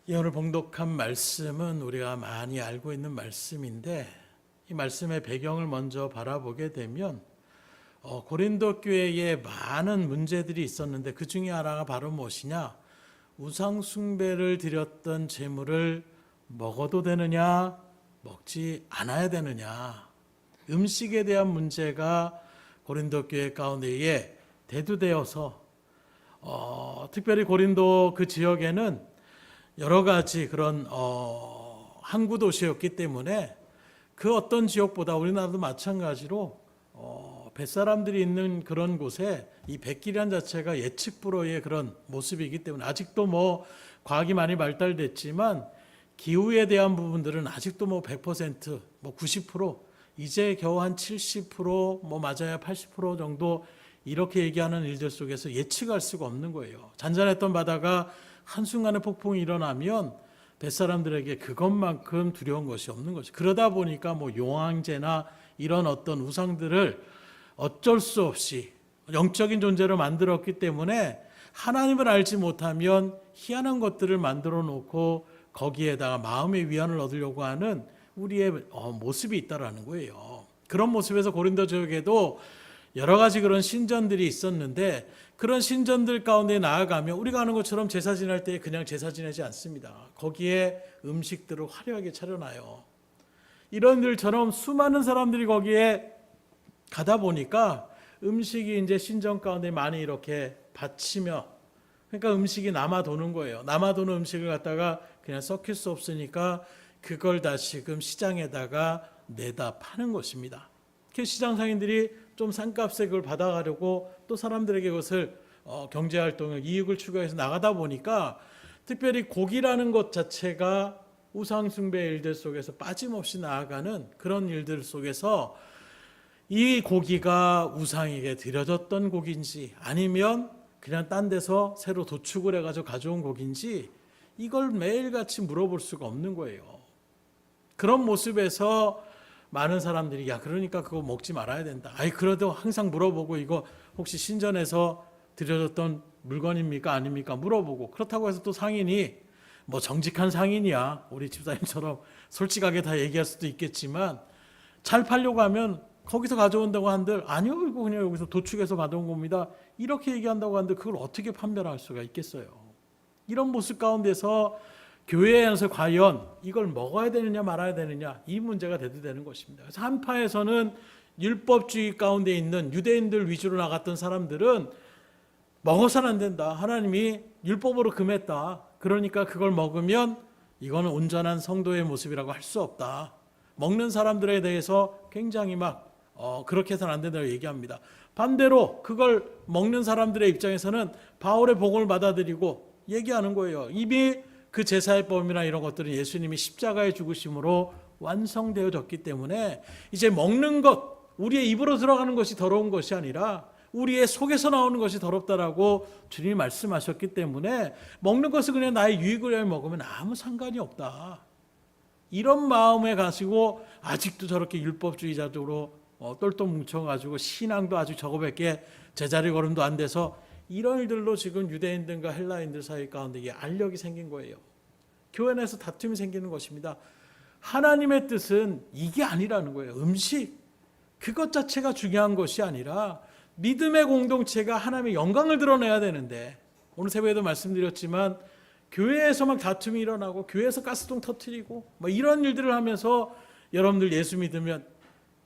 오늘 봉독한 말씀은 우리가 많이 알고 있는 말씀인데 이 말씀의 배경을 먼저 바라보게 되면 고린도 교회에 많은 문제들이 있었는데 그 중에 하나가 바로 무엇이냐? 우상 숭배를 드렸던 제물을 먹어도 되느냐, 먹지 않아야 되느냐. 음식에 대한 문제가 고린도 교회 가운데에 대두되어서 특별히 고린도 그 지역에는 여러 가지 그런 항구 도시였기 때문에 그 어떤 지역보다 우리나라도 마찬가지로 뱃사람들이 있는 그런 곳에 이 백기란 자체가 예측 불허의 그런 모습이기 때문에 아직도 뭐 과학이 많이 발달됐지만 기후에 대한 부분들은 아직도 뭐 100%, 뭐 90%, 이제 겨우 한 70%, 맞아야 80% 정도 이렇게 얘기하는 일들 속에서 예측할 수가 없는 거예요. 잔잔했던 바다가 한순간에 폭풍이 일어나면 뱃사람들에게 그것만큼 두려운 것이 없는 거죠. 그러다 보니까 용왕제나 이런 어떤 우상들을 어쩔 수 없이 영적인 존재로 만들었기 때문에 하나님을 알지 못하면 희한한 것들을 만들어 놓고 거기에다가 마음의 위안을 얻으려고 하는 우리의 모습이 있다라는 거예요. 그런 모습에서 고린도 지역에도 여러 가지 그런 신전들이 있었는데 그런 신전들 가운데 나아가면 우리가 아는 것처럼 제사 지낼 때 그냥 제사 지내지 않습니다. 거기에 음식들을 화려하게 차려놔요. 이런 일처럼 수많은 사람들이 거기에 가다 보니까 음식이 이제 신전 가운데 많이 이렇게 받치며 그러니까 음식이 남아도는 거예요. 남아도는 음식을 갖다가 그냥 썩힐 수 없으니까 그걸 다시금 시장에다가 내다 파는 것입니다. 그 시장 상인들이 좀 싼값에 그걸 받아가려고 또 사람들에게 그것을 경제활동을 이익을 추구해서 나가다 보니까 특별히 고기라는 것 자체가 우상숭배 일들 속에서 빠짐없이 나아가는 그런 일들 속에서 이 고기가 우상에게 드려졌던 고기인지 아니면 그냥 딴 데서 새로 도축을 해가지고 가져온 고기인지 이걸 매일같이 물어볼 수가 없는 거예요. 그런 모습에서 많은 사람들이 그러니까 그거 먹지 말아야 된다. 그래도 항상 물어보고 이거 혹시 신전에서 드려졌던 물건입니까? 아닙니까? 물어보고 그렇다고 해서 또 상인이 정직한 상인이야. 우리 집사님처럼 솔직하게 다 얘기할 수도 있겠지만 잘 팔려고 하면 거기서 가져온다고 한들 아니요 이거 그냥 여기서 도축해서 가져온 겁니다. 이렇게 얘기한다고 하는데 그걸 어떻게 판별할 수가 있겠어요. 이런 모습 가운데서 교회에서 과연 이걸 먹어야 되느냐 말아야 되느냐 이 문제가 대두되는 것입니다. 그래서 한파에서는 율법주의 가운데 있는 유대인들 위주로 나갔던 사람들은 먹어서는 안 된다. 하나님이 율법으로 금했다. 그러니까 그걸 먹으면 이거는 온전한 성도의 모습이라고 할 수 없다. 먹는 사람들에 대해서 굉장히 그렇게 해서는 안 된다고 얘기합니다. 반대로 그걸 먹는 사람들의 입장에서는 바울의 복음을 받아들이고 얘기하는 거예요. 이미 그 제사의 법이나 이런 것들은 예수님이 십자가의 죽으심으로 완성되어졌기 때문에 이제 먹는 것, 우리의 입으로 들어가는 것이 더러운 것이 아니라 우리의 속에서 나오는 것이 더럽다라고 주님이 말씀하셨기 때문에 먹는 것을 그냥 나의 유익을 위해 먹으면 아무 상관이 없다. 이런 마음에 가지고 아직도 저렇게 율법주의자적으로 똘똘 뭉쳐가지고 신앙도 아주 저거밖에 제자리 걸음도 안 돼서 이런 일들로 지금 유대인들과 헬라인들 사이 가운데 이게 알력이 생긴 거예요. 교회 내에서 다툼이 생기는 것입니다. 하나님의 뜻은 이게 아니라는 거예요. 음식, 그것 자체가 중요한 것이 아니라 믿음의 공동체가 하나님의 영광을 드러내야 되는데 오늘 새벽에도 말씀드렸지만 교회에서 다툼이 일어나고 교회에서 가스통 터뜨리고 이런 일들을 하면서 여러분들 예수 믿으면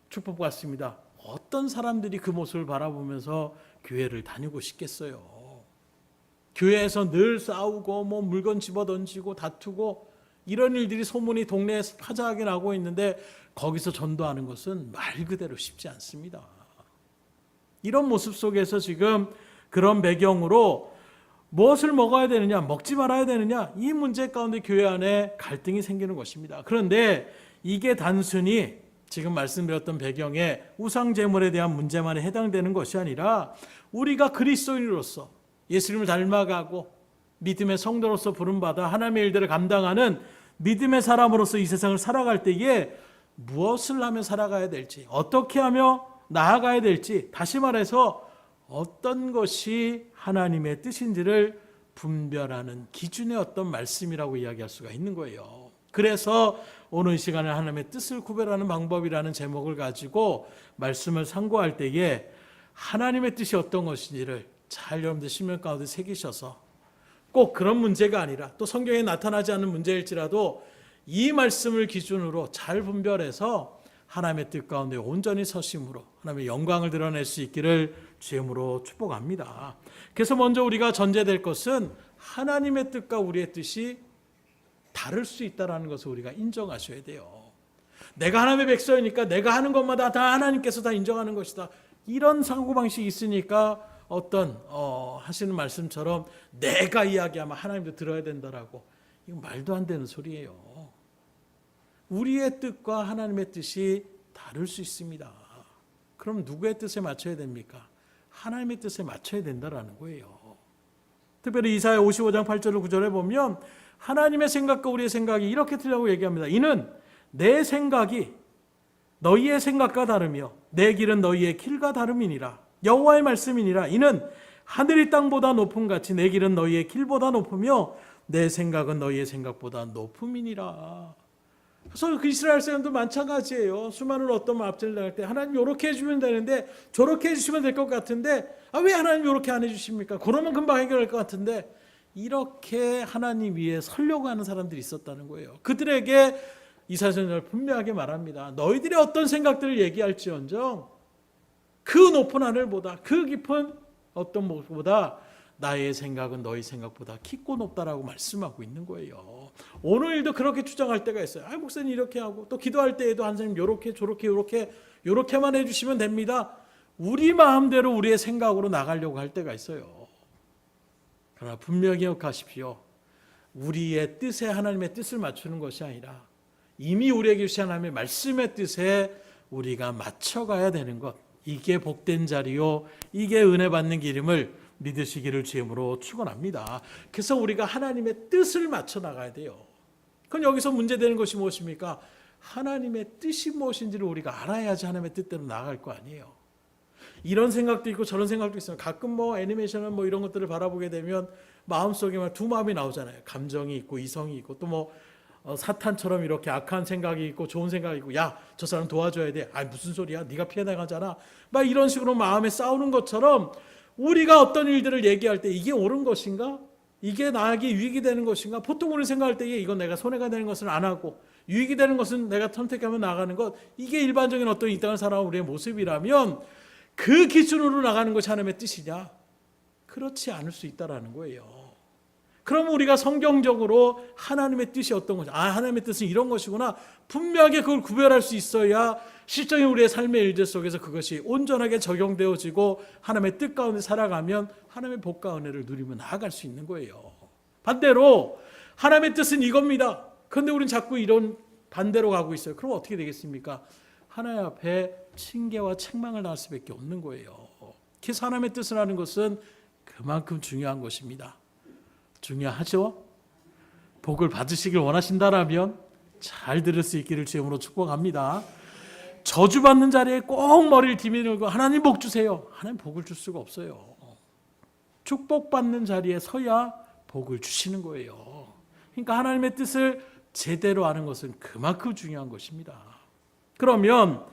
축복 받습니다. 어떤 사람들이 그 모습을 바라보면서 교회를 다니고 싶겠어요. 교회에서 늘 싸우고 물건 집어던지고 다투고 이런 일들이 소문이 동네에서 파자하게 나고 있는데 거기서 전도하는 것은 말 그대로 쉽지 않습니다. 이런 모습 속에서 지금 그런 배경으로 무엇을 먹어야 되느냐 먹지 말아야 되느냐 이 문제 가운데 교회 안에 갈등이 생기는 것입니다. 그런데 이게 단순히 지금 말씀드렸던 배경에 우상제물에 대한 문제만에 해당되는 것이 아니라 우리가 그리스도인으로서 예수님을 닮아가고 믿음의 성도로서 부름받아 하나님의 일들을 감당하는 믿음의 사람으로서 이 세상을 살아갈 때에 무엇을 하며 살아가야 될지 어떻게 하며 나아가야 될지 다시 말해서 어떤 것이 하나님의 뜻인지를 분별하는 기준의 어떤 말씀이라고 이야기할 수가 있는 거예요. 그래서 오늘 시간에 하나님의 뜻을 구별하는 방법이라는 제목을 가지고 말씀을 상고할 때에 하나님의 뜻이 어떤 것인지를 잘 여러분들 심령 가운데 새기셔서 꼭 그런 문제가 아니라 또 성경에 나타나지 않는 문제일지라도 이 말씀을 기준으로 잘 분별해서 하나님의 뜻 가운데 온전히 서심으로 하나님의 영광을 드러낼 수 있기를 주임으로 축복합니다. 그래서 먼저 우리가 전제될 것은 하나님의 뜻과 우리의 뜻이 다를 수 있다는 것을 우리가 인정하셔야 돼요. 내가 하나님의 백성이니까 내가 하는 것마다 다 하나님께서 다 인정하는 것이다. 이런 사고방식이 있으니까 어떤 하시는 말씀처럼 내가 이야기하면 하나님도 들어야 된다라고, 이거 말도 안 되는 소리예요. 우리의 뜻과 하나님의 뜻이 다를 수 있습니다. 그럼 누구의 뜻에 맞춰야 됩니까? 하나님의 뜻에 맞춰야 된다라는 거예요. 특별히 이사야 55장 8절을 9절에 보면 하나님의 생각과 우리의 생각이 이렇게 틀리다고 얘기합니다. 이는 내 생각이 너희의 생각과 다르며 내 길은 너희의 길과 다름이니라. 여호와의 말씀이니라. 이는 하늘이 땅보다 높음 같이 내 길은 너희의 길보다 높으며 내 생각은 너희의 생각보다 높음이니라. 그래서 그 이스라엘 사람도 마찬가지예요. 수많은 어떤 압제를 당할 때 하나님 이렇게 해주면 되는데 저렇게 해주시면 될 것 같은데 왜 하나님 이렇게 안 해주십니까? 그러면 금방 해결할 것 같은데 이렇게 하나님 위에 서려고 하는 사람들이 있었다는 거예요. 그들에게 이사야 선지자는 분명하게 말합니다. 너희들이 어떤 생각들을 얘기할지언정 그 높은 하늘보다 그 깊은 어떤 곳보다 나의 생각은 너희 생각보다 깊고 높다라고 말씀하고 있는 거예요. 오늘도 그렇게 주장할 때가 있어요. 목사님 이렇게 하고 또 기도할 때에도 하나님 이렇게 저렇게 이렇게만 해주시면 됩니다. 우리 마음대로 우리의 생각으로 나가려고 할 때가 있어요. 그러나 분명히 기억하십시오. 우리의 뜻에 하나님의 뜻을 맞추는 것이 아니라 이미 우리에게 주신 하나님의 말씀의 뜻에 우리가 맞춰가야 되는 것, 이게 복된 자리요, 이게 은혜 받는 길임을 믿으시기를 주임으로 축원합니다. 그래서 우리가 하나님의 뜻을 맞춰 나가야 돼요. 그럼 여기서 문제되는 것이 무엇입니까? 하나님의 뜻이 무엇인지를 우리가 알아야지 하나님의 뜻대로 나아갈 거 아니에요. 이런 생각도 있고 저런 생각도 있어요. 가끔 애니메이션은 이런 것들을 바라보게 되면 마음속에 두 마음이 나오잖아요. 감정이 있고 이성이 있고 또 사탄처럼 이렇게 악한 생각이 있고 좋은 생각이 있고, 야, 저 사람 도와줘야 돼. 무슨 소리야? 네가 피해 나가잖아. 이런 식으로 마음에 싸우는 것처럼 우리가 어떤 일들을 얘기할 때 이게 옳은 것인가? 이게 나에게 유익이 되는 것인가? 보통 우리 생각할 때 이건 내가 손해가 되는 것은 안 하고 유익이 되는 것은 내가 선택하면 나가는 것, 이게 일반적인 어떤 이 땅을 살아온 우리의 모습이라면 그 기준으로 나가는 것이 하나님의 뜻이냐? 그렇지 않을 수 있다라는 거예요. 그럼 우리가 성경적으로 하나님의 뜻이 어떤 것이, 하나님의 뜻은 이런 것이구나, 분명하게 그걸 구별할 수 있어야 실적인 우리의 삶의 일들 속에서 그것이 온전하게 적용되어지고 하나님의 뜻 가운데 살아가면 하나님의 복과 은혜를 누리며 나아갈 수 있는 거예요. 반대로 하나님의 뜻은 이겁니다. 그런데 우리는 자꾸 이런 반대로 가고 있어요. 그럼 어떻게 되겠습니까? 하나님 앞에 징계와 책망을 당할 수밖에 없는 거예요. 그래서 하나님의 뜻을 하는 것은 그만큼 중요한 것입니다. 중요하죠? 복을 받으시길 원하신다라면 잘 들을 수 있기를 주임으로 축복합니다. 저주받는 자리에 꼭 머리를 디밀고 하나님 복 주세요. 하나님 복을 줄 수가 없어요. 축복받는 자리에 서야 복을 주시는 거예요. 그러니까 하나님의 뜻을 제대로 아는 것은 그만큼 중요한 것입니다. 그러면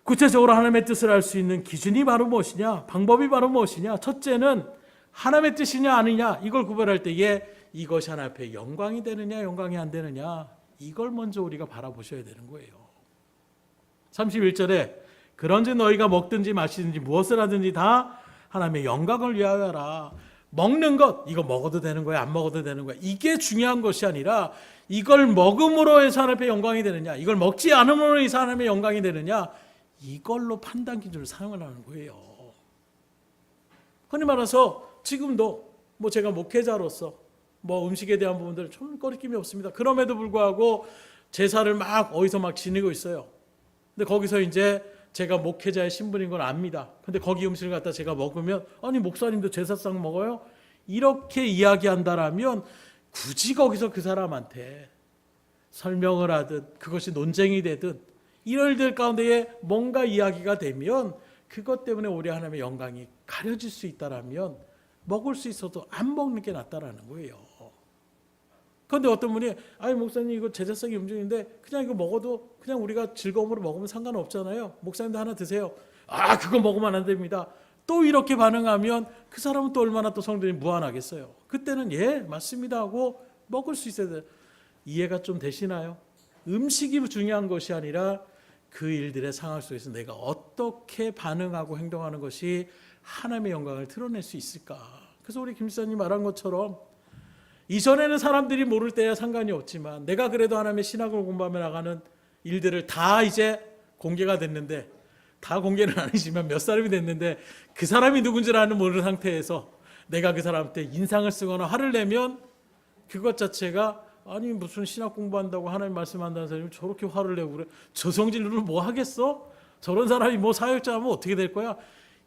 구체적으로 하나님의 뜻을 알 수 있는 기준이 바로 무엇이냐? 방법이 바로 무엇이냐? 첫째는 하나님의 뜻이냐 아니냐, 이걸 구별할 때에 이것이 하나님 앞에 영광이 되느냐 영광이 안 되느냐, 이걸 먼저 우리가 바라보셔야 되는 거예요. 31절에 그런즉 너희가 먹든지 마시든지 무엇을 하든지 다 하나님의 영광을 위하여 하라. 먹는 것, 이거 먹어도 되는 거야 안 먹어도 되는 거야, 이게 중요한 것이 아니라 이걸 먹음으로 해서 하나님의 영광이 되느냐, 이걸 먹지 않음으로 해서 하나님의 영광이 되느냐, 이걸로 판단 기준을 사용을 하는 거예요. 흔히 말해서 지금도 제가 목회자로서 음식에 대한 부분들 좀 꺼리낌이 없습니다. 그럼에도 불구하고 제사를 어디서 지내고 있어요. 근데 거기서 이제 제가 목회자의 신분인 걸 압니다. 근데 거기 음식을 갖다 제가 먹으면 목사님도 제사상 먹어요? 이렇게 이야기한다라면 굳이 거기서 그 사람한테 설명을 하든 그것이 논쟁이 되든 이런 일들 가운데에 뭔가 이야기가 되면 그것 때문에 우리 하나님의 영광이 가려질 수 있다라면 먹을 수 있어도 안 먹는 게 낫다라는 거예요. 그런데 어떤 분이 아니 목사님 이거 제사성이 음식인데 그냥 이거 먹어도 그냥 우리가 즐거움으로 먹으면 상관없잖아요. 목사님도 하나 드세요. 아 그거 먹으면 안 됩니다. 또 이렇게 반응하면 그 사람은 또 얼마나 또 성도들이 무안하겠어요. 그때는 예 맞습니다 하고 먹을 수 있어야 돼요. 이해가 좀 되시나요? 음식이 중요한 것이 아니라 그 일들의 상황 속에서 내가 어떻게 반응하고 행동하는 것이 하나님의 영광을 드러낼 수 있을까. 그래서 우리 김 지사님 말한 것처럼 이전에는 사람들이 모를 때야 상관이 없지만 내가 그래도 하나님의 신학을 공부하며 나가는 일들을 다 이제 공개가 됐는데 다 공개는 아니지만 몇 사람이 됐는데 그 사람이 누군지를 모르는 상태에서 내가 그 사람한테 인상을 쓰거나 화를 내면 그것 자체가 아니 무슨 신학 공부한다고 하나님 말씀한다는 사람이 저렇게 화를 내고 그래. 저 성질로 뭐 하겠어? 저런 사람이 뭐 사역자 하면 어떻게 될 거야?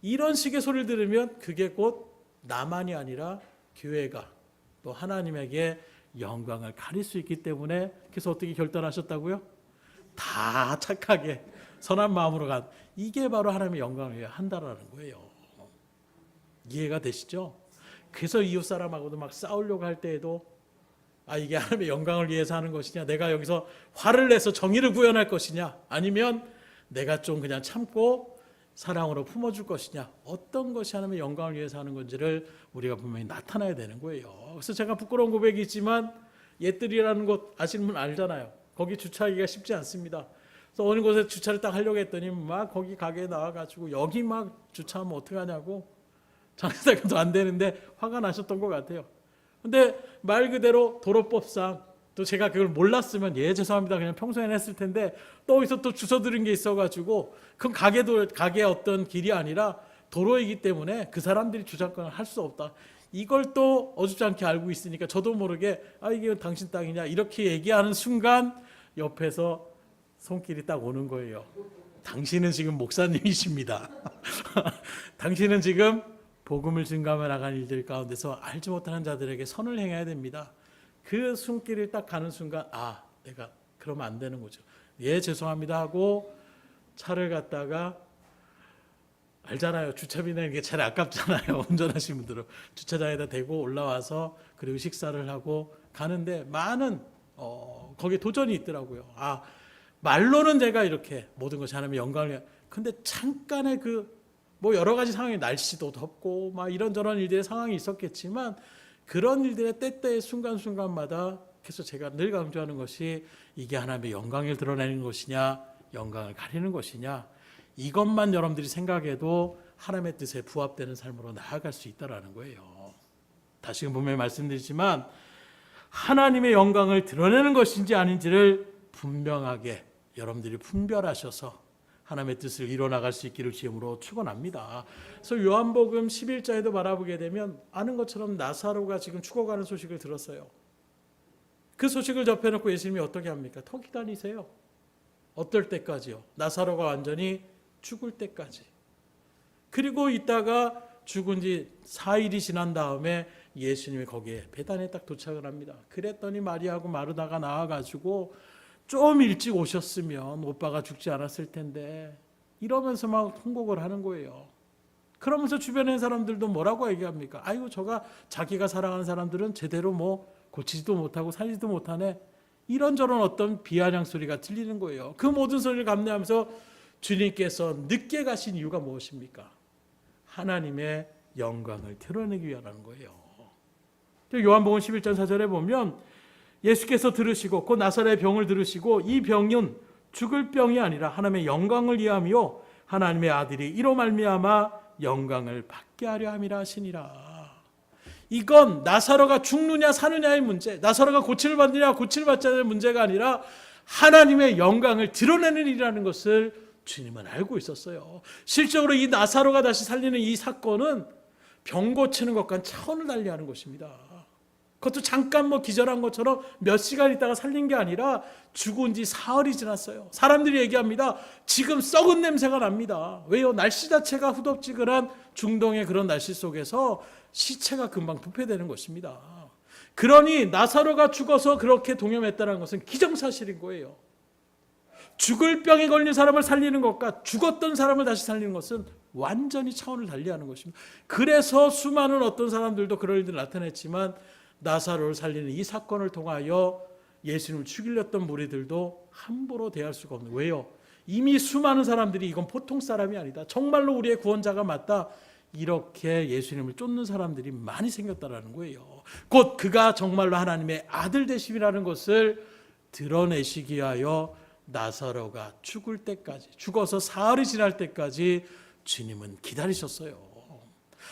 이런 식의 소리를 들으면 그게 곧 나만이 아니라 교회가 또 하나님에게 영광을 가릴 수 있기 때문에 그래서 어떻게 결단하셨다고요? 다 착하게 선한 마음으로 간 이게 바로 하나님의 영광을 위해 한다라는 거예요. 이해가 되시죠? 그래서 이웃 사람하고도 막 싸우려고 할 때에도 아 이게 하나님의 영광을 위해서 하는 것이냐 내가 여기서 화를 내서 정의를 구현할 것이냐 아니면 내가 좀 그냥 참고 사랑으로 품어줄 것이냐 어떤 것이 하나님의 영광을 위해서 하는 건지를 우리가 분명히 나타나야 되는 거예요. 그래서 제가 부끄러운 고백이 있지만 옛들이라는 곳 아시는 분 알잖아요. 거기 주차하기가 쉽지 않습니다. 그래서 어느 곳에 주차를 딱 하려고 했더니 막 거기 가게에 나와가지고 여기 막 주차하면 어떡하냐고 장사도 안 되는데 화가 나셨던 것 같아요. 근데 말 그대로 도로법상 또 제가 그걸 몰랐으면 예 죄송합니다 그냥 평소에는 했을 텐데 또 어디서 또 주워 들은 게 있어가지고 그건 가게의 어떤 길이 아니라 도로이기 때문에 그 사람들이 주차권을 할 수 없다. 이걸 또 어줍지 않게 알고 있으니까 저도 모르게 아 이게 당신 땅이냐 이렇게 얘기하는 순간 옆에서 손길이 딱 오는 거예요. 당신은 지금 목사님이십니다. 당신은 지금 복음을 증가하며 나가는 일들 가운데서 알지 못하는 자들에게 선을 행해야 됩니다. 그 손길을 딱 가는 순간 아 내가 그러면 안 되는 거죠. 예 죄송합니다 하고 차를 갖다가 알잖아요. 주차비 내는 게 차라리 아깝잖아요. 운전하시는 분들은 주차장에다 대고 올라와서 그리고 식사를 하고 가는데 많은 거기에 도전이 있더라고요. 아 말로는 제가 이렇게 모든 것이 하나님의 영광을 위해 근데 잠깐의 뭐 여러 가지 상황이 날씨도 덥고 막 이런저런 일들의 상황이 있었겠지만 그런 일들의 때때의 순간순간마다 그래서 제가 늘 강조하는 것이 이게 하나님의 영광을 드러내는 것이냐 영광을 가리는 것이냐 이것만 여러분들이 생각해도 하나님의 뜻에 부합되는 삶으로 나아갈 수 있다는 거예요. 다시금 분명히 말씀드리지만 하나님의 영광을 드러내는 것인지 아닌지를 분명하게 여러분들이 분별하셔서 하나님의 뜻을 이뤄나갈 수 있기를 주님으로 축원합니다. 그래서 요한복음 11장에도 바라보게 되면 아는 것처럼 나사로가 지금 죽어가는 소식을 들었어요. 그 소식을 접해놓고 예수님이 어떻게 합니까? 더 기다리세요. 어떨 때까지요? 나사로가 완전히 죽을 때까지. 그리고 이따가 죽은 지 4일이 지난 다음에 예수님이 거기에 베단에 딱 도착을 합니다. 그랬더니 마리아하고 마르다가 나와가지고 좀 일찍 오셨으면 오빠가 죽지 않았을 텐데 이러면서 막 통곡을 하는 거예요. 그러면서 주변에 사람들도 뭐라고 얘기합니까? 아이고 저가 자기가 사랑하는 사람들은 제대로 뭐 고치지도 못하고 살지도 못하네. 이런저런 어떤 비아냥 소리가 들리는 거예요. 그 모든 소리를 감내하면서 주님께서 늦게 가신 이유가 무엇입니까? 하나님의 영광을 드러내기 위하라는 거예요. 요한복음 11장 4절에 보면 예수께서 들으시고 곧 나사렛의 병을 들으시고 이 병은 죽을 병이 아니라 하나님의 영광을 위함이요 하나님의 아들이 이로 말미암아 영광을 받게 하려 함이라 하시니라. 이건 나사로가 죽느냐 사느냐의 문제, 나사로가 고침을 받느냐 고침을 받지 않는 문제가 아니라 하나님의 영광을 드러내는 일이라는 것을 주님은 알고 있었어요. 실적으로 이 나사로가 다시 살리는 이 사건은 병 고치는 것과는 차원을 달리하는 것입니다. 그것도 잠깐 뭐 기절한 것처럼 몇 시간 있다가 살린 게 아니라 죽은 지 사흘이 지났어요. 사람들이 얘기합니다. 지금 썩은 냄새가 납니다. 왜요? 날씨 자체가 후덥지근한 중동의 그런 날씨 속에서 시체가 금방 부패되는 것입니다. 그러니 나사로가 죽어서 그렇게 동염했다는 것은 기정사실인 거예요. 죽을 병에 걸린 사람을 살리는 것과 죽었던 사람을 다시 살리는 것은 완전히 차원을 달리하는 것입니다. 그래서 수많은 어떤 사람들도 그럴 일들 나타냈지만 나사로를 살리는 이 사건을 통하여 예수님을 죽이려던 무리들도 함부로 대할 수가 없는. 왜요? 이미 수많은 사람들이 이건 보통 사람이 아니다, 정말로 우리의 구원자가 맞다, 이렇게 예수님을 쫓는 사람들이 많이 생겼다라는 거예요. 곧 그가 정말로 하나님의 아들 되심이라는 것을 드러내시기 위하여 나사로가 죽을 때까지, 죽어서 사흘이 지날 때까지 주님은 기다리셨어요.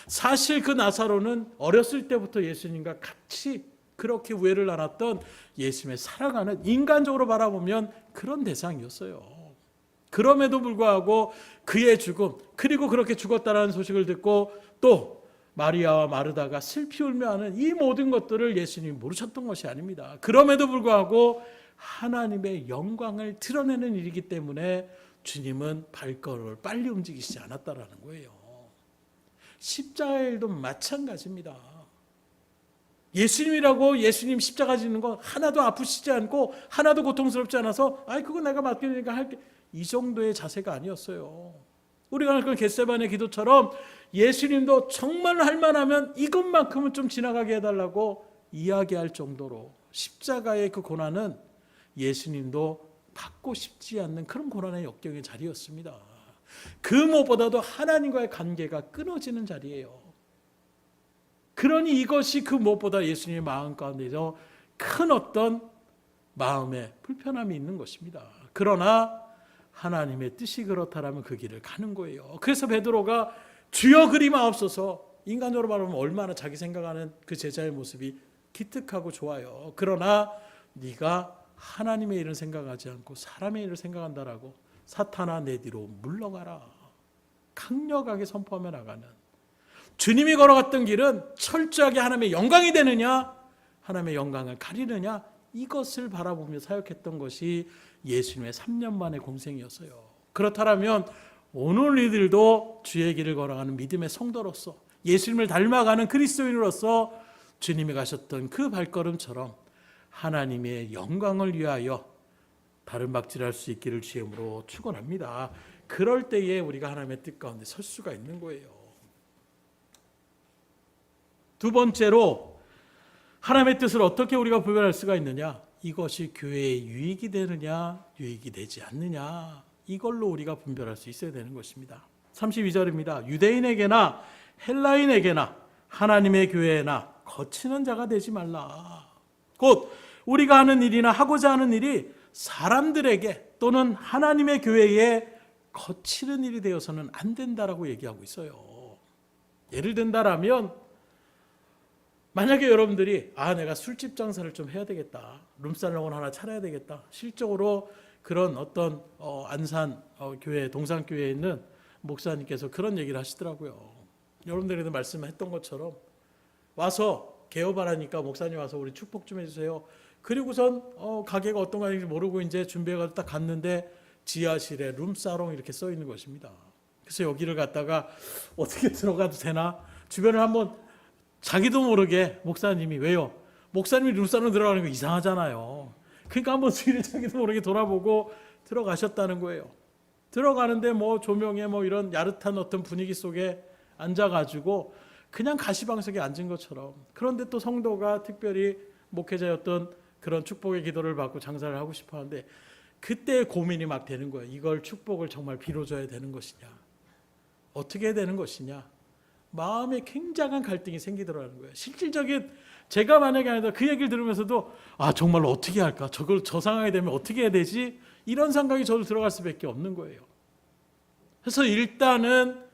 사실 그 나사로는 어렸을 때부터 예수님과 같이 그렇게 우애를 나눴던, 예수님의 사랑하는, 인간적으로 바라보면 그런 대상이었어요. 그럼에도 불구하고 그의 죽음, 그리고 그렇게 죽었다는 소식을 듣고 또 마리아와 마르다가 슬피 울며 하는 이 모든 것들을 예수님이 모르셨던 것이 아닙니다. 그럼에도 불구하고 하나님의 영광을 드러내는 일이기 때문에 주님은 발걸음을 빨리 움직이시지 않았다라는 거예요. 십자가의 일도 마찬가지입니다. 예수님이라고 예수님 십자가 지는 거 하나도 아프시지 않고 하나도 고통스럽지 않아서 그거 내가 맡기니까 할게, 이 정도의 자세가 아니었어요. 우리가 그 겟세마네 기도처럼 예수님도 정말 할 만하면 이것만큼은 좀 지나가게 해달라고 이야기할 정도로 십자가의 그 고난은 예수님도 받고 싶지 않는 그런 고난의 역경의 자리였습니다. 그 무엇보다도 하나님과의 관계가 끊어지는 자리예요. 그러니 이것이 그 무엇보다 예수님의 마음 가운데서 큰 어떤 마음의 불편함이 있는 것입니다. 그러나 하나님의 뜻이 그렇다라면 그 길을 가는 거예요. 그래서 베드로가 주여 그리 마옵소서, 인간적으로 말하면 얼마나 자기 생각하는 그 제자의 모습이 기특하고 좋아요. 그러나 네가 하나님의 일을 생각하지 않고 사람의 일을 생각한다라고 사탄아 내 뒤로 물러가라, 강력하게 선포하며 나가는, 주님이 걸어갔던 길은 철저하게 하나님의 영광이 되느냐 하나님의 영광을 가리느냐, 이것을 바라보며 사역했던 것이 예수님의 3년 만의 공생이었어요. 그렇다면 오늘 우리들도 주의 길을 걸어가는 믿음의 성도로서, 예수님을 닮아가는 그리스도인으로서 주님이 가셨던 그 발걸음처럼 하나님의 영광을 위하여 바른박질할 수 있기를 주님으로 축원합니다. 그럴 때에 우리가 하나님의 뜻 가운데 설 수가 있는 거예요. 두 번째로 하나님의 뜻을 어떻게 우리가 분별할 수가 있느냐, 이것이 교회에 유익이 되느냐 유익이 되지 않느냐, 이걸로 우리가 분별할 수 있어야 되는 것입니다. 32절입니다. 유대인에게나 헬라인에게나 하나님의 교회에나 거치는 자가 되지 말라. 곧 우리가 하는 일이나 하고자 하는 일이 사람들에게 또는 하나님의 교회에 거치는 일이 되어서는 안 된다라고 얘기하고 있어요. 예를 든다라면 만약에 여러분들이 내가 술집 장사를 좀 해야 되겠다, 룸살롱을 하나 차려야 되겠다, 실적으로 그런 어떤 안산 교회, 동산교회에 있는 목사님께서 그런 얘기를 하시더라고요. 여러분들에게도 말씀했던 것처럼 와서 개업하라니까 목사님 와서 우리 축복 좀 해주세요. 그리고선 가게가 어떤 가게인지 모르고 이제 준비해가지고 딱 갔는데 지하실에 룸사롱 이렇게 써 있는 것입니다. 그래서 여기를 갔다가 어떻게 들어가도 되나, 주변을 한번 자기도 모르게 목사님이, 왜요? 목사님이 룸사롱 들어가는 거 이상하잖아요. 그러니까 한번 뒤를 자기도 모르게 돌아보고 들어가셨다는 거예요. 들어가는데 조명에 이런 야릇한 어떤 분위기 속에 앉아가지고 그냥 가시방석에 앉은 것처럼, 그런데 또 성도가 특별히 목회자였던 그런 축복의 기도를 받고 장사를 하고 싶어 하는데 그때 고민이 막 되는 거예요. 이걸 축복을 정말 빌어줘야 되는 것이냐, 어떻게 해야 되는 것이냐, 마음에 굉장한 갈등이 생기더라는 거예요. 실질적인, 제가 만약에 아니다 그 얘기를 들으면서도 정말로 어떻게 할까, 저 상황이 되면 어떻게 해야 되지, 이런 생각이 저도 들어갈 수밖에 없는 거예요. 그래서 일단은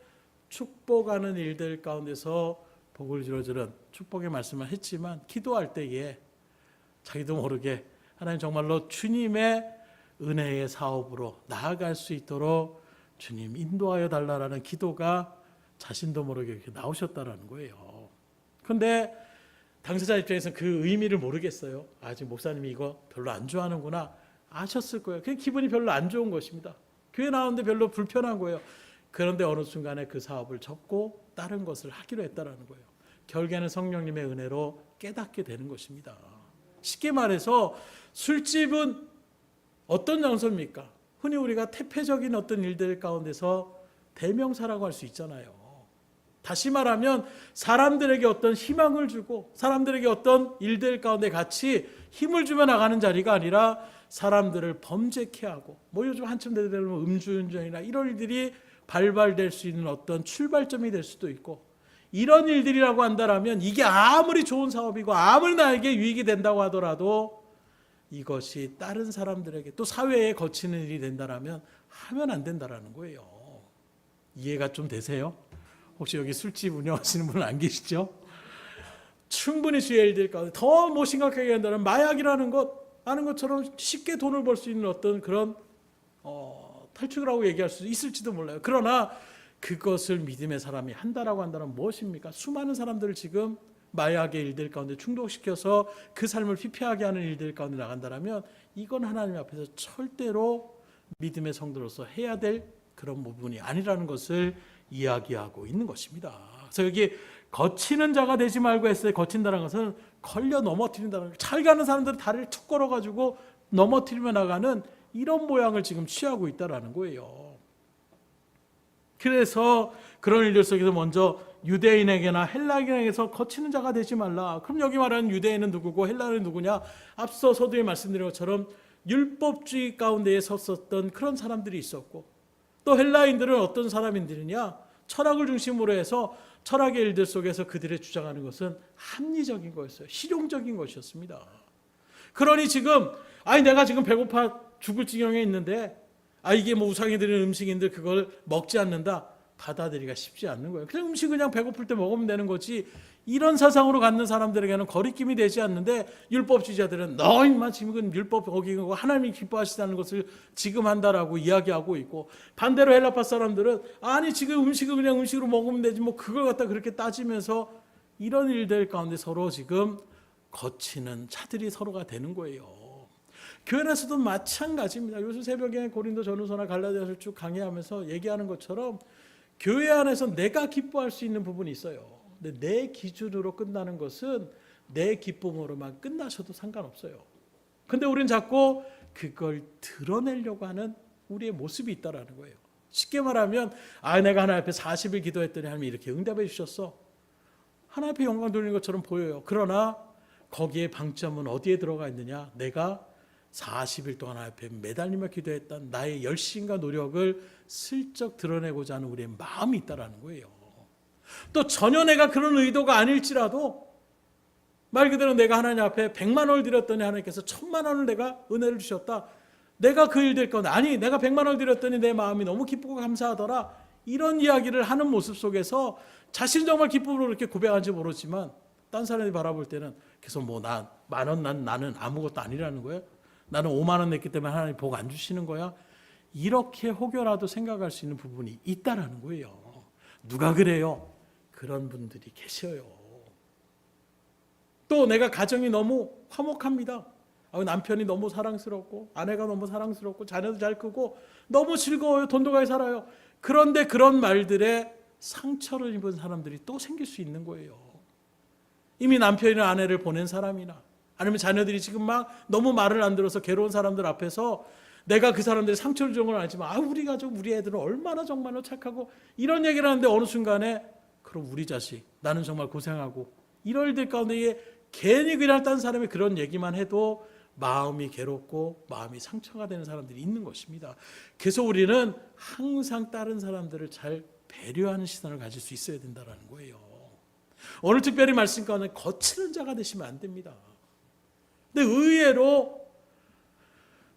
축복하는 일들 가운데서 복을 이루어주는 축복의 말씀을 했지만, 기도할 때에 자기도 모르게 하나님 정말로 주님의 은혜의 사업으로 나아갈 수 있도록 주님 인도하여 달라라는 기도가 자신도 모르게 이렇게 나오셨다라는 거예요. 그런데 당사자 입장에서는 그 의미를 모르겠어요. 지금 목사님이 이거 별로 안 좋아하는구나 아셨을 거예요. 그냥 기분이 별로 안 좋은 것입니다. 교회 나오는데 별로 불편한 거예요. 그런데 어느 순간에 그 사업을 접고 다른 것을 하기로 했다라는 거예요. 결국에는 성령님의 은혜로 깨닫게 되는 것입니다. 쉽게 말해서 술집은 어떤 장소입니까? 흔히 우리가 태폐적인 어떤 일들 가운데서 대명사라고 할 수 있잖아요. 다시 말하면 사람들에게 어떤 희망을 주고 사람들에게 어떤 일들 가운데 같이 힘을 주며 나가는 자리가 아니라 사람들을 범죄케 하고 뭐 요즘 한참 되면 음주운전이나 이런 일들이 발발될 수 있는 어떤 출발점이 될 수도 있고, 이런 일들이라고 한다면 이게 아무리 좋은 사업이고 아무리 나에게 유익이 된다고 하더라도 이것이 다른 사람들에게 또 사회에 거치는 일이 된다면 하면 안 된다라는 거예요. 이해가 좀 되세요? 혹시 여기 술집 운영하시는 분은 안 계시죠? 충분히 주의 일들 가운데 더 뭐 심각하게 한다면 마약이라는 것 아는 것처럼 쉽게 돈을 벌 수 있는 어떤 그런 탈출이라고 얘기할 수 있을지도 몰라요. 그러나 그것을 믿음의 사람이 한다라고 한다면 무엇입니까? 수많은 사람들을 지금 마약의 일들 가운데 중독시켜서 그 삶을 피폐하게 하는 일들 가운데 나간다면 이건 하나님 앞에서 절대로 믿음의 성도로서 해야 될 그런 부분이 아니라는 것을 이야기하고 있는 것입니다. 그래서 여기 거치는 자가 되지 말고 했어요. 거친다는 것은 걸려 넘어뜨린다는 거예요. 잘 가는 사람들은 다리를 툭 걸어가지고 넘어뜨리며 나가는 이런 모양을 지금 취하고 있다는 거예요. 그래서 그런 일들 속에서 먼저 유대인에게나 헬라인에게서 거치는 자가 되지 말라. 그럼 여기 말하는 유대인은 누구고 헬라인은 누구냐? 앞서 서두에 말씀드린 것처럼 율법주의 가운데에 섰었던 그런 사람들이 있었고, 또 헬라인들은 어떤 사람인들이냐? 철학을 중심으로 해서 철학의 일들 속에서 그들의 주장하는 것은 합리적인 거였어요. 실용적인 것이었습니다. 그러니 지금 내가 지금 배고파 죽을 지경에 있는데 이게 뭐 우상이 드리는 음식인데 그걸 먹지 않는다, 받아들이기가 쉽지 않는 거예요. 그냥 음식 그냥 배고플 때 먹으면 되는 거지, 이런 사상으로 갖는 사람들에게는 거리낌이 되지 않는데, 율법주의자들은 너 인마 지금 율법 어기고 하나님이 기뻐하시다는 것을 지금 한다라고 이야기하고 있고, 반대로 헬라파 사람들은 아니 지금 음식을 그냥 음식으로 먹으면 되지 뭐 그걸 갖다 그렇게 따지면서 이런 일들 가운데 서로 지금 거치는 차들이 서로가 되는 거예요. 교회 안에서도 마찬가지입니다. 요즘 새벽에 고린도 전후서나 갈라디아서를 쭉 강의하면서 얘기하는 것처럼 교회 안에서 내가 기뻐할 수 있는 부분이 있어요. 근데 내 기준으로 끝나는 것은 내 기쁨으로만 끝나셔도 상관없어요. 근데 우리는 자꾸 그걸 드러내려고 하는 우리의 모습이 있다라는 거예요. 쉽게 말하면 내가 하나님 앞에 40일 기도했더니 하나님이 이렇게 응답해 주셨어. 하나님 앞에 영광 돌리는 것처럼 보여요. 그러나 거기에 방점은 어디에 들어가 있느냐? 내가 40일 동안 하나님 앞에 매달리며 기도했던 나의 열심과 노력을 슬쩍 드러내고자 하는 우리의 마음이 있다라는 거예요. 또 전혀 내가 그런 의도가 아닐지라도 말 그대로 내가 하나님 앞에 100만 원을 드렸더니 하나님께서 1000만 원을 내가 은혜를 주셨다. 내가 그 일될 건데 내가 100만 원을 드렸더니 내 마음이 너무 기쁘고 감사하더라. 이런 이야기를 하는 모습 속에서 자신이 정말 기쁨으로 그렇게 고백한지 모르지만 딴 사람이 바라볼 때는 계속 나 10,000원 나는 아무것도 아니라는 거예요. 나는 5만 원 냈기 때문에 하나님 복 안 주시는 거야. 이렇게 혹여라도 생각할 수 있는 부분이 있다라는 거예요. 누가 그래요? 그런 분들이 계셔요. 또 내가 가정이 너무 화목합니다. 남편이 너무 사랑스럽고 아내가 너무 사랑스럽고 자녀도 잘 크고 너무 즐거워요. 돈도 살아요. 그런데 그런 말들에 상처를 입은 사람들이 또 생길 수 있는 거예요. 이미 남편이나 아내를 보낸 사람이나 아니면 자녀들이 지금 막 너무 말을 안 들어서 괴로운 사람들 앞에서 내가 그 사람들이 상처를 준 건 아니지만 우리 가족 우리 애들은 얼마나 정말로 착하고 이런 얘기를 하는데 어느 순간에 그럼 우리 자식 나는 정말 고생하고 이럴 때 가운데 괜히 그냥 딴 사람이 그런 얘기만 해도 마음이 괴롭고 마음이 상처가 되는 사람들이 있는 것입니다. 그래서 우리는 항상 다른 사람들을 잘 배려하는 시선을 가질 수 있어야 된다는 거예요. 오늘 특별히 말씀 가운데 거치는 자가 되시면 안 됩니다. 근데 의외로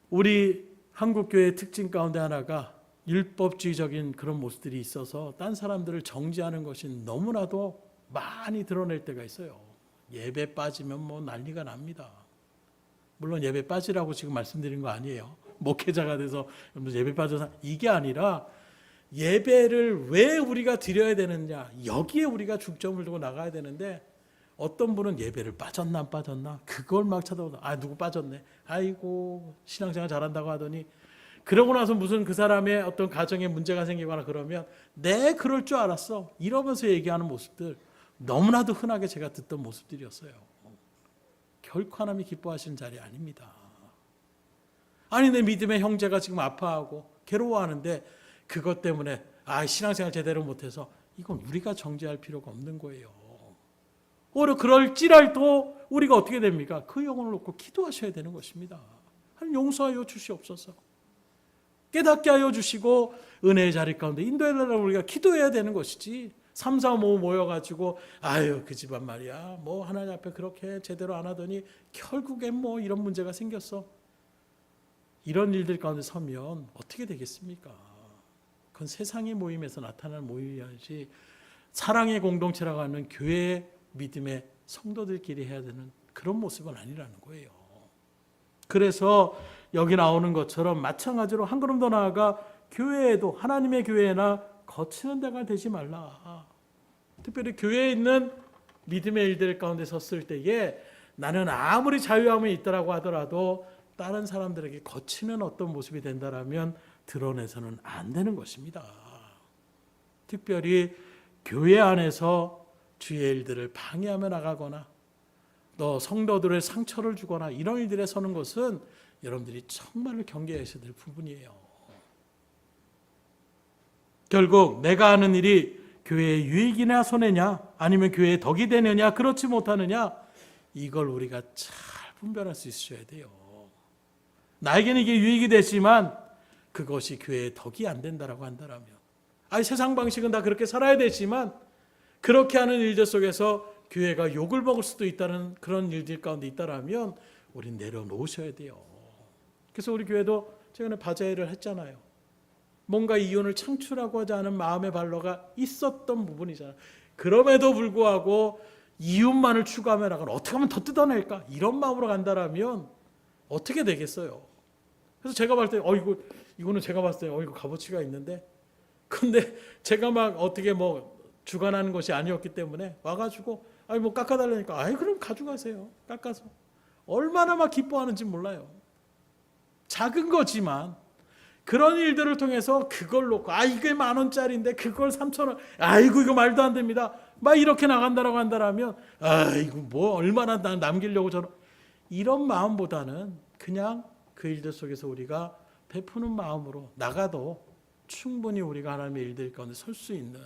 우리 한국교회의 특징 가운데 하나가 율법주의적인 그런 모습들이 있어서 딴 사람들을 정죄하는 것이 너무나도 많이 드러낼 때가 있어요. 예배 빠지면 난리가 납니다. 물론 예배 빠지라고 지금 말씀드린 거 아니에요. 목회자가 돼서 예배 빠져서 이게 아니라 예배를 왜 우리가 드려야 되느냐, 여기에 우리가 중점을 두고 나가야 되는데 어떤 분은 예배를 빠졌나 안 빠졌나 그걸 막 찾아보다 누구 빠졌네, 아이고 신앙생활 잘한다고 하더니 그러고 나서 무슨 그 사람의 어떤 가정에 문제가 생기거나 그러면 내 그럴 줄 알았어 이러면서 얘기하는 모습들 너무나도 흔하게 제가 듣던 모습들이었어요. 결코 하나님이 기뻐하시는 자리 아닙니다. 내 믿음의 형제가 지금 아파하고 괴로워하는데 그것 때문에 신앙생활 제대로 못해서 이건 우리가 정죄할 필요가 없는 거예요. 오히려 그럴지라도 우리가 어떻게 됩니까? 그 영혼을 놓고 기도하셔야 되는 것입니다. 하나님 용서하여 주시옵소서. 깨닫게 하여 주시고 은혜의 자리 가운데 인도해달라고 우리가 기도해야 되는 것이지, 3, 4, 5 모여가지고 그 집안 말이야 뭐 하나님 앞에 그렇게 제대로 안 하더니 결국엔 뭐 이런 문제가 생겼어, 이런 일들 가운데 서면 어떻게 되겠습니까? 그건 세상의 모임에서 나타나는 모임이지 사랑의 공동체라고 하는 교회의 믿음의 성도들끼리 해야 되는 그런 모습은 아니라는 거예요. 그래서 여기 나오는 것처럼 마찬가지로 한 걸음 더 나아가 교회에도, 하나님의 교회나 거치는 데가 되지 말라. 특별히 교회에 있는 믿음의 일들 가운데 섰을 때에 나는 아무리 자유함이 있다라고 하더라도 다른 사람들에게 거치는 어떤 모습이 된다라면 드러내서는 안 되는 것입니다. 특별히 교회 안에서 주의 일들을 방해하며 나가거나 또 성도들의 상처를 주거나 이런 일들에 서는 것은 여러분들이 정말로 경계하셔야 될 부분이에요. 결국 내가 하는 일이 교회의 유익이나 손해냐 아니면 교회의 덕이 되느냐 그렇지 못하느냐, 이걸 우리가 잘 분별할 수 있어야 돼요. 나에게는 이게 유익이 되지만 그것이 교회의 덕이 안 된다라고 한다면, 세상 방식은 다 그렇게 살아야 되지만 그렇게 하는 일들 속에서 교회가 욕을 먹을 수도 있다는 그런 일들 가운데 있다라면 우린 내려놓으셔야 돼요. 그래서 우리 교회도 최근에 바자회를 했잖아요. 뭔가 이윤을 창출하고자 하는 마음의 발로가 있었던 부분이잖아요. 그럼에도 불구하고 이윤만을 추구하며 나가는, 어떻게 하면 더 뜯어낼까 이런 마음으로 간다라면 어떻게 되겠어요? 그래서 제가 봤을 때 이거는 제가 봤을 때 이거 값어치가 있는데, 근데 제가 막 어떻게 뭐 주관하는 것이 아니었기 때문에 와가지고 뭐 깎아달라니까 그럼 가져가세요. 깎아서 얼마나 막 기뻐하는지 몰라요. 작은 거지만 그런 일들을 통해서 그걸 놓고 이게 10,000원짜리인데 그걸 3,000원, 이거 말도 안 됩니다, 막 이렇게 나간다라고 한다라면 이거 뭐 얼마나 남기려고 저런, 이런 마음보다는 그냥 그 일들 속에서 우리가 베푸는 마음으로 나가도 충분히 우리가 하나님의 일들 가운데 설 수 있는,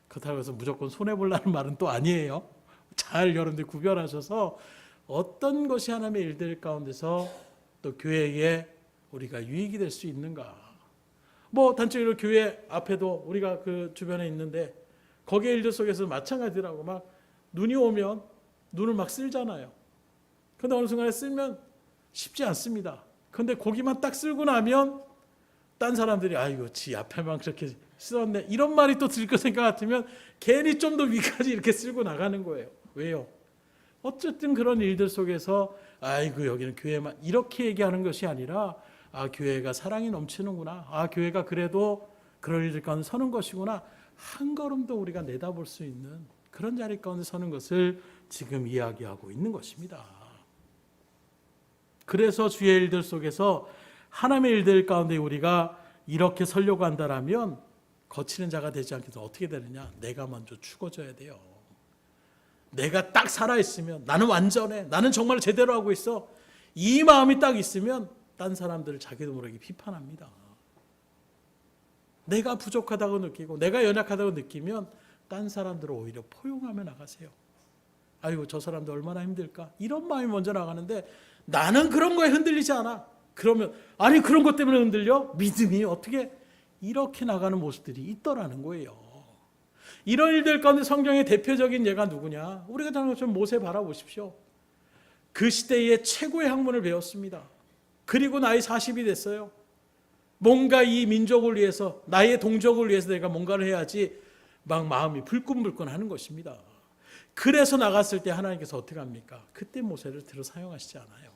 그렇다고 해서 무조건 손해보려는 말은 또 아니에요. 잘 여러분들 구별하셔서 어떤 것이 하나님의 일들 가운데서 또 교회에 우리가 유익이 될 수 있는가. 뭐 단적으로 교회 앞에도 우리가 그 주변에 있는데 거기에 일들 속에서 마찬가지라고 막 눈이 오면 눈을 막 쓸잖아요. 그런데 어느 순간에 쓸면 쉽지 않습니다. 그런데 거기만 딱 쓸고 나면 딴 사람들이 지 앞에만 그렇게 쓸었네 이런 말이 또 들 거 생각 같으면 괜히 좀 더 위까지 이렇게 쓸고 나가는 거예요. 왜요? 어쨌든 그런 일들 속에서 여기는 교회만 이렇게 얘기하는 것이 아니라 교회가 사랑이 넘치는구나, 교회가 그래도 그런 일들 가운데 서는 것이구나, 한 걸음 더 우리가 내다볼 수 있는 그런 자리 가운데 서는 것을 지금 이야기하고 있는 것입니다. 그래서 주의 일들 속에서 하나님의 일들 가운데 우리가 이렇게 서려고 한다라면 거치는 자가 되지 않게 해서 어떻게 되느냐, 내가 먼저 죽어져야 돼요. 내가 딱 살아있으면, 나는 완전해, 나는 정말 제대로 하고 있어, 이 마음이 딱 있으면 딴 사람들을 자기도 모르게 비판합니다. 내가 부족하다고 느끼고 내가 연약하다고 느끼면 딴 사람들을 오히려 포용하며 나가세요. 저 사람도 얼마나 힘들까, 이런 마음이 먼저 나가는데 나는 그런 거에 흔들리지 않아. 그러면 그런 것 때문에 흔들려? 믿음이 어떻게 이렇게 나가는 모습들이 있더라는 거예요. 이런 일들 가운데 성경의 대표적인 예가 누구냐? 우리가 잘 아는 것처럼 모세 바라보십시오. 그 시대의 최고의 학문을 배웠습니다. 그리고 나이 40이 됐어요. 뭔가 이 민족을 위해서, 나의 동족을 위해서 내가 뭔가를 해야지 막 마음이 불끈불끈 하는 것입니다. 그래서 나갔을 때 하나님께서 어떻게 합니까? 그때 모세를 들어 사용하시지 않아요.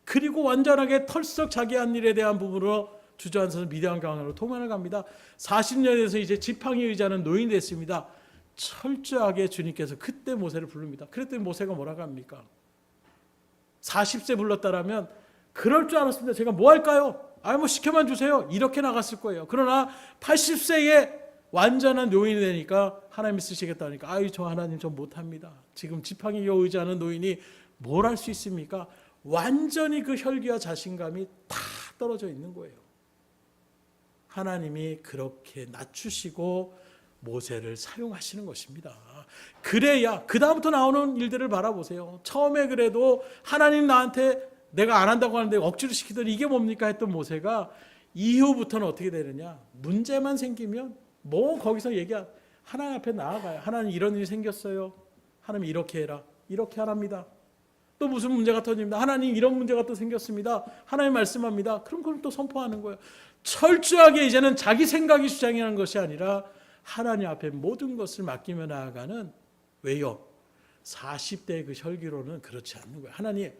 그리고 완전하게 털썩 자기 한 일에 대한 부분으로 주저앉아서 미디안 강으로 도망을 갑니다. 40년에서 이제 지팡이 의자는 노인이 됐습니다. 철저하게 주님께서 그때 모세를 부릅니다. 그랬더니 모세가 뭐라고 합니까? 40세 불렀다라면 그럴 줄 알았습니다. 제가 뭐 할까요? 뭐 시켜만 주세요. 이렇게 나갔을 거예요. 그러나 80세에 완전한 노인이 되니까 하나님이 쓰시겠다 하니까 저 하나님 저 못합니다. 지금 지팡이 의지하는 노인이 뭘 할 수 있습니까? 완전히 그 혈기와 자신감이 다 떨어져 있는 거예요. 하나님이 그렇게 낮추시고 모세를 사용하시는 것입니다. 그래야 그 다음부터 나오는 일들을 바라보세요. 처음에 그래도 하나님 나한테 내가 안 한다고 하는데 억지로 시키더니 이게 뭡니까 했던 모세가 이후부터는 어떻게 되느냐, 문제만 생기면 뭐 거기서 하나님 앞에 나아가요. 하나님 이런 일이 생겼어요. 하나님 이렇게 해라. 이렇게 하랍니다. 또 무슨 문제가 터집니다. 하나님 이런 문제가 또 생겼습니다. 하나님 말씀합니다. 그럼 그걸 또 선포하는 거예요. 철저하게 이제는 자기 생각이 주장하는 것이 아니라 하나님 앞에 모든 것을 맡기며 나아가는, 왜요? 40대의 그 혈기로는 그렇지 않는 거예요. 하나님,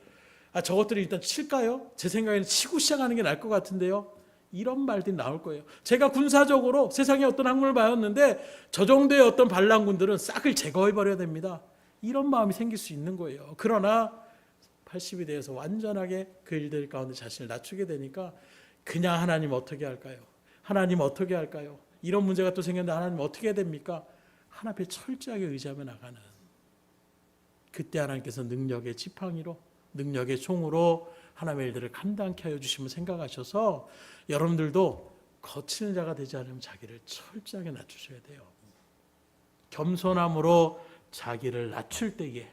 저것들을 일단 칠까요? 제 생각에는 치고 시작하는 게 나을 것 같은데요. 이런 말들이 나올 거예요. 제가 군사적으로 세상에 어떤 학문을 배웠는데 저 정도의 어떤 반란군들은 싹을 제거해버려야 됩니다. 이런 마음이 생길 수 있는 거예요. 그러나 80이 되어서 완전하게 그 일들 가운데 자신을 낮추게 되니까 그냥 하나님 어떻게 할까요? 하나님 어떻게 할까요? 이런 문제가 또 생겼는데 하나님 어떻게 해야 됩니까? 하나님 앞에 철저하게 의지하며 나가는, 그때 하나님께서 능력의 지팡이로, 능력의 총으로 하나님의 일들을 감당케 하여 주심을 생각하셔서 여러분들도 거치는 자가 되지 않으면 자기를 철저하게 낮추셔야 돼요. 겸손함으로 자기를 낮출 때에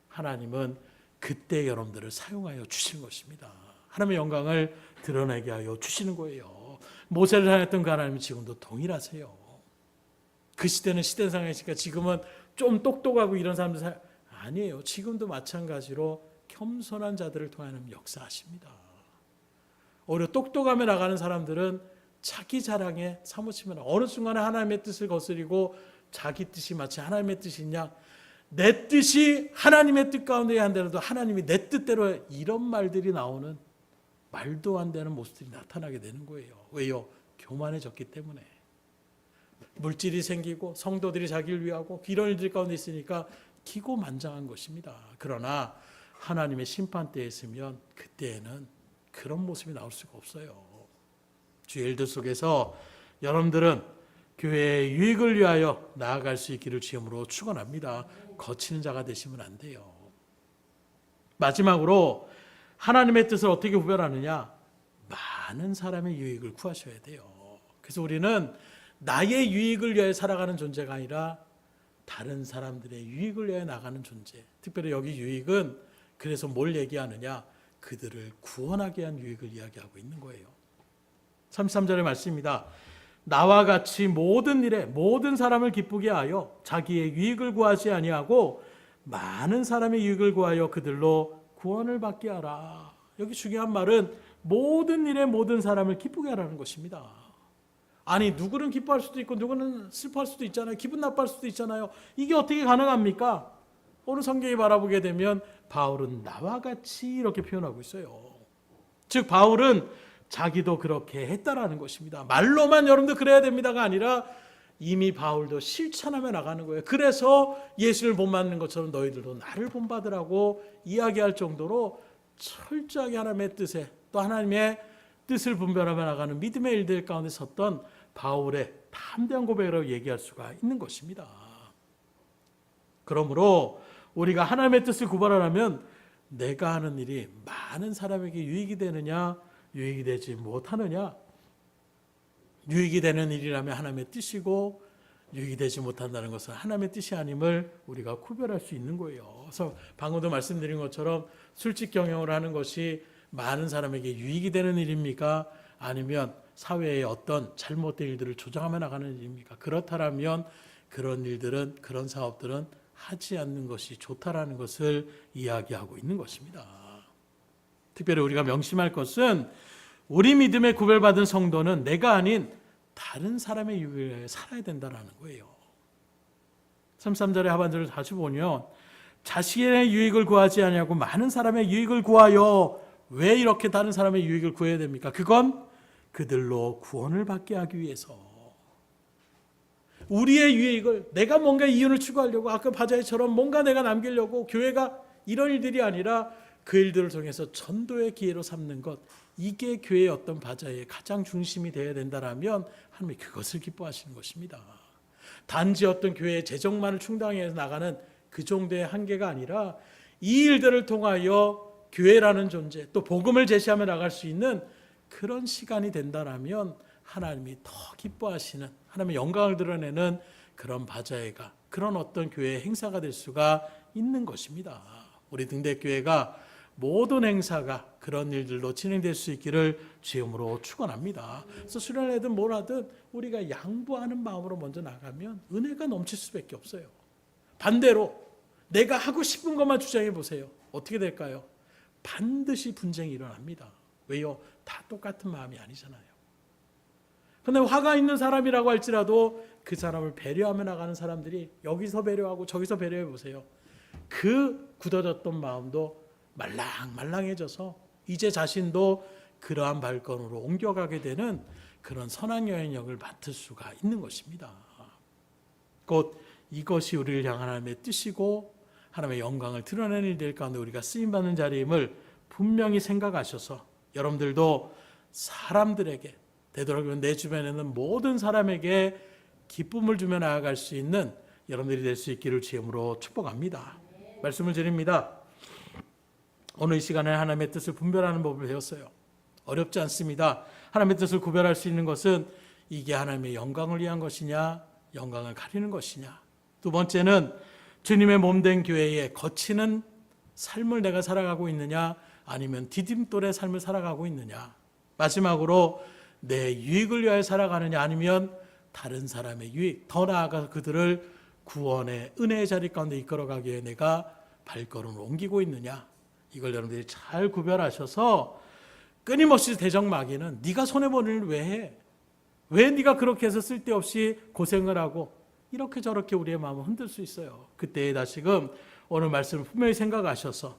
하나님은 그때 여러분들을 사용하여 주시는 것입니다. 하나님의 영광을 드러내게 하여 주시는 거예요. 모세를 향했던 그 하나님은 지금도 동일하세요. 그 시대는 시대상이니까 지금은 좀 똑똑하고 이런 사람들 아니에요. 지금도 마찬가지로 겸손한 자들을 통해 하나님 역사하십니다. 오히려 똑똑하며 나가는 사람들은 자기 자랑에 사무치면 어느 순간에 하나님의 뜻을 거스리고 자기 뜻이 마치 하나님의 뜻이냐, 내 뜻이 하나님의 뜻 가운데 한데라도 하나님이 내 뜻대로, 이런 말들이 나오는 말도 안 되는 모습들이 나타나게 되는 거예요. 왜요? 교만해졌기 때문에. 물질이 생기고 성도들이 자기를 위하고 이런 일들 가운데 있으니까 기고만장한 것입니다. 그러나 하나님의 심판대에 있으면 그때에는 그런 모습이 나올 수가 없어요. 주의 일들 속에서 여러분들은 교회의 유익을 위하여 나아갈 수 있기를 주님으로 축원합니다. 거치는 자가 되시면 안 돼요. 마지막으로 하나님의 뜻을 어떻게 구별하느냐? 많은 사람의 유익을 구하셔야 돼요. 그래서 우리는 나의 유익을 위하여 살아가는 존재가 아니라 다른 사람들의 유익을 위하여 나가는 존재. 특별히 여기 유익은 그래서 뭘 얘기하느냐? 그들을 구원하게 한 유익을 이야기하고 있는 거예요. 33절의 말씀입니다. 나와 같이 모든 일에 모든 사람을 기쁘게 하여 자기의 유익을 구하지 아니하고 많은 사람의 유익을 구하여 그들로 구원을 받게 하라. 여기 중요한 말은 모든 일에 모든 사람을 기쁘게 하라는 것입니다. 아니, 누구는 기뻐할 수도 있고 누구는 슬퍼할 수도 있잖아요. 기분 나빠할 수도 있잖아요. 이게 어떻게 가능합니까? 오늘 성경이 바라보게 되면 바울은 나와 같이 이렇게 표현하고 있어요. 즉 바울은 자기도 그렇게 했다라는 것입니다. 말로만 여러분들 그래야 됩니다가 아니라 이미 바울도 실천하며 나가는 거예요. 그래서 예수를 본받는 것처럼 너희들도 나를 본받으라고 이야기할 정도로 철저하게 하나님의 뜻에, 또 하나님의 뜻을 분별하며 나가는 믿음의 일들 가운데 섰던 바울의 담대한 고백이라고 얘기할 수가 있는 것입니다. 그러므로 우리가 하나님의 뜻을 구별하려면 내가 하는 일이 많은 사람에게 유익이 되느냐, 유익이 되지 못하느냐. 유익이 되는 일이라면 하나님의 뜻이고 유익이 되지 못한다는 것은 하나님의 뜻이 아님을 우리가 구별할 수 있는 거예요. 그래서 방금도 말씀드린 것처럼 술집 경영을 하는 것이 많은 사람에게 유익이 되는 일입니까? 아니면 사회의 어떤 잘못된 일들을 조장하며 나가는 일입니까? 그렇다면 그런 일들은, 그런 사업들은 하지 않는 것이 좋다라는 것을 이야기하고 있는 것입니다. 특별히 우리가 명심할 것은 우리 믿음에 구별받은 성도는 내가 아닌 다른 사람의 유익을 위해 살아야 된다는 거예요. 33절의 하반절을 다시 보면 자신의 유익을 구하지 아니하고 많은 사람의 유익을 구하여, 왜 이렇게 다른 사람의 유익을 구해야 됩니까? 그건 그들로 구원을 받게 하기 위해서. 우리의 유익을, 내가 뭔가 이윤을 추구하려고, 아까 바자회처럼 뭔가 내가 남기려고, 교회가 이런 일들이 아니라 그 일들을 통해서 전도의 기회로 삼는 것, 이게 교회의 어떤 바자회의 가장 중심이 되어야 된다라면 하나님이 그것을 기뻐하시는 것입니다. 단지 어떤 교회의 재정만을 충당해서 나가는 그 정도의 한계가 아니라 이 일들을 통하여 교회라는 존재, 또 복음을 제시하며 나갈 수 있는 그런 시간이 된다라면 하나님이 더 기뻐하시는, 하나님의 영광을 드러내는 그런 바자회가, 그런 어떤 교회의 행사가 될 수가 있는 것입니다. 우리 등대교회가 모든 행사가 그런 일들로 진행될 수 있기를 주임으로 축원합니다. 그래서 수련회든 뭘 하든 우리가 양보하는 마음으로 먼저 나가면 은혜가 넘칠 수밖에 없어요. 반대로 내가 하고 싶은 것만 주장해 보세요. 어떻게 될까요? 반드시 분쟁이 일어납니다. 왜요? 다 똑같은 마음이 아니잖아요. 그런데 화가 있는 사람이라고 할지라도 그 사람을 배려하며 나가는 사람들이 여기서 배려하고 저기서 배려해 보세요. 그 굳어졌던 마음도 말랑말랑해져서 이제 자신도 그러한 발걸음으로 옮겨가게 되는 그런 선한 영향력을 맡을 수가 있는 것입니다. 곧 이것이 우리를 향한 하나님의 뜻이고 하나님의 영광을 드러내는 일들 가운데 우리가 쓰임받는 자리임을 분명히 생각하셔서 여러분들도 사람들에게, 되도록이면 내 주변에 있는 모든 사람에게 기쁨을 주며 나아갈 수 있는 여러분들이 될 수 있기를 주임으로 축복합니다. 말씀을 드립니다. 오늘 이 시간에 하나님의 뜻을 분별하는 법을 배웠어요. 어렵지 않습니다. 하나님의 뜻을 구별할 수 있는 것은 이게 하나님의 영광을 위한 것이냐, 영광을 가리는 것이냐. 두 번째는 주님의 몸된 교회에 거치는 삶을 내가 살아가고 있느냐, 아니면 디딤돌의 삶을 살아가고 있느냐. 마지막으로 내 유익을 위하여 살아가느냐, 아니면 다른 사람의 유익, 더 나아가서 그들을 구원의 은혜의 자리 가운데 이끌어가기 위해 내가 발걸음을 옮기고 있느냐. 이걸 여러분들이 잘 구별하셔서 끊임없이 대적마귀는 네가 손해보는 일을 왜 해? 왜 네가 그렇게 해서 쓸데없이 고생을 하고 이렇게 저렇게 우리의 마음을 흔들 수 있어요. 그때 다시금 오늘 말씀을 분명히 생각하셔서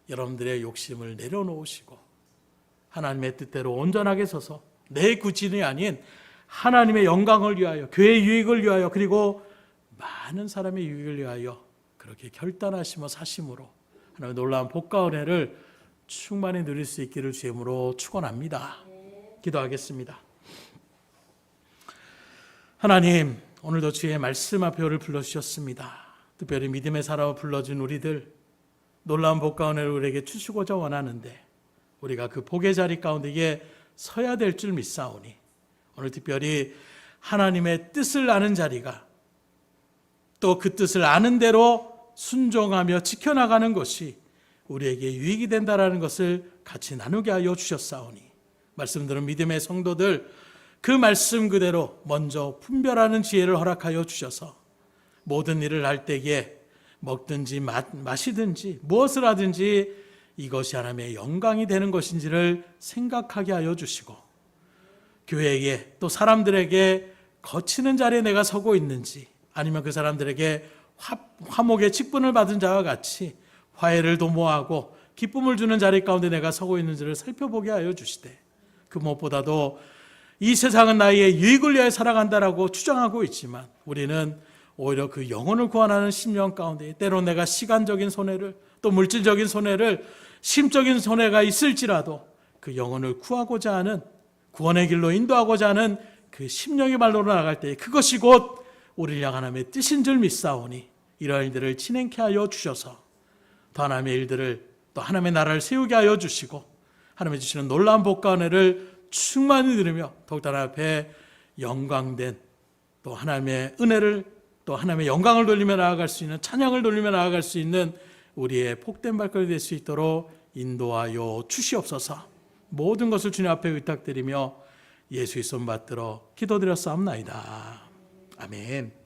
여러분들의 욕심을 내려놓으시고 하나님의 뜻대로 온전하게 서서 내 구진이 아닌 하나님의 영광을 위하여, 교회의 유익을 위하여, 그리고 많은 사람의 유익을 위하여 그렇게 결단하시며 사심으로 하나님의 놀라운 복과 은혜를 충만히 누릴 수 있기를 주임으로 축원합니다. 기도하겠습니다. 하나님, 오늘도 주의 말씀 앞에 우리를 불러주셨습니다. 특별히 믿음의 사람을 불러준 우리들, 놀라운 복과 은혜를 우리에게 주시고자 원하는데 우리가 그 복의 자리 가운데에 서야 될 줄 믿사오니 오늘 특별히 하나님의 뜻을 아는 자리가, 또 그 뜻을 아는 대로 순종하며 지켜나가는 것이 우리에게 유익이 된다라는 것을 같이 나누게 하여 주셨사오니 말씀 들은 믿음의 성도들, 그 말씀 그대로 먼저 분별하는 지혜를 허락하여 주셔서 모든 일을 할 때에 먹든지 마시든지 무엇을 하든지 이것이 하나님의 영광이 되는 것인지를 생각하게 하여 주시고, 교회에 또 사람들에게 거치는 자리에 내가 서고 있는지, 아니면 그 사람들에게 화목의 직분을 받은 자와 같이 화해를 도모하고 기쁨을 주는 자리 가운데 내가 서고 있는지를 살펴보게 하여 주시되, 그 무엇보다도 이 세상은 나의 유익을 위해 살아간다라고 주장하고 있지만 우리는 오히려 그 영혼을 구원하는 심령 가운데 때로 내가 시간적인 손해를, 또 물질적인 손해를, 심적인 손해가 있을지라도 그 영혼을 구하고자 하는, 구원의 길로 인도하고자 하는 그 심령의 발로 나아갈 때 그것이 곧 우리를 향한 하나님의 뜻인 줄 믿사오니 이러한 일들을 진행케 하여 주셔서 더 하나님의 일들을, 또 하나님의 나라를 세우게 하여 주시고 하나님의 주시는 놀라운 복과 은혜를 충만히 누리며 더욱더 하나님 앞에 영광된, 또 하나님의 은혜를, 또 하나님의 영광을 돌리며 나아갈 수 있는, 찬양을 돌리며 나아갈 수 있는 우리의 복된 발걸음이 될 수 있도록 인도하여 주시옵소서. 모든 것을 주님 앞에 의탁드리며 예수의 손 받들어 기도드렸사옵나이다. 아멘.